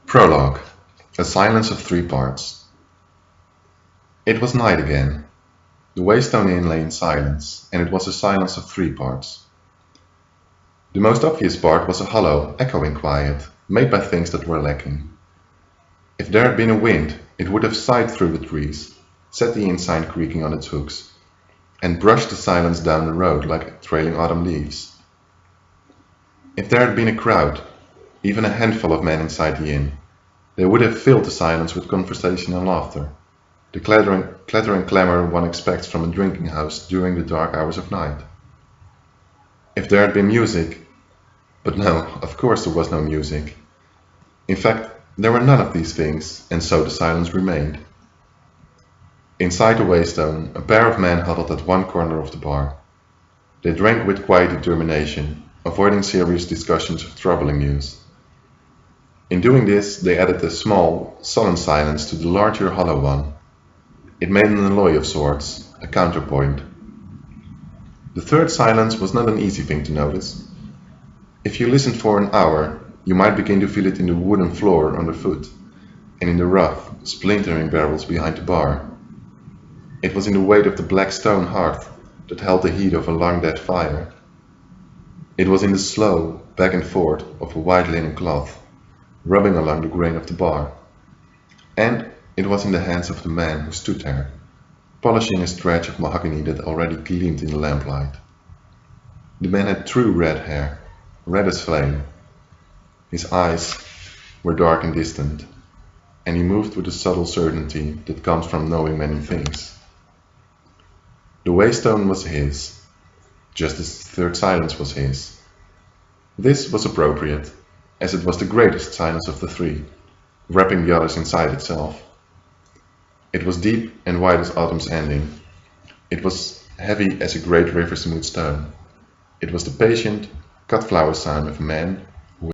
Prologue. A silence of 3 parts. It was night again. The Waystone Inn lay in silence, and it was a silence of 3 parts. The most obvious part was a hollow, echoing quiet, made by things that were lacking. If there had been a wind, it would have sighed through the trees, set the inn sign creaking on its hooks, and brushed the silence down the road like trailing autumn leaves. If there had been a crowd, even a handful of men inside the inn, they would have filled the silence with conversation and laughter, the clattering clamor one expects from a drinking house during the dark hours of night. If there had been music, but no, of course there was no music. In fact, there were none of these things, and so the silence remained. Inside the Waystone, a pair of men huddled at one corner of the bar. They drank with quiet determination, avoiding serious discussions of troubling news. In doing this, they added a small, sullen silence to the larger hollow one. It made an alloy of sorts, a counterpoint. The third silence was not an easy thing to notice. If you listened for an hour, you might begin to feel it in the wooden floor underfoot, and in the rough, splintering barrels behind the bar. It was in the weight of the black stone hearth that held the heat of a long-dead fire. It was in the slow back and forth of a white linen cloth, rubbing along the grain of the bar. And it was in the hands of the man who stood there, polishing a stretch of mahogany that already gleamed in the lamplight. The man had true red hair, red as flame. His eyes were dark and distant, and he moved with a subtle certainty that comes from knowing many things. The Waystone was his, just as the third silence was his. This was appropriate, as it was the greatest silence of the 3, wrapping the others inside itself. It was deep and wide as autumn's ending. It was heavy as a great river smooth stone. It was the patient, cut flower sound of a man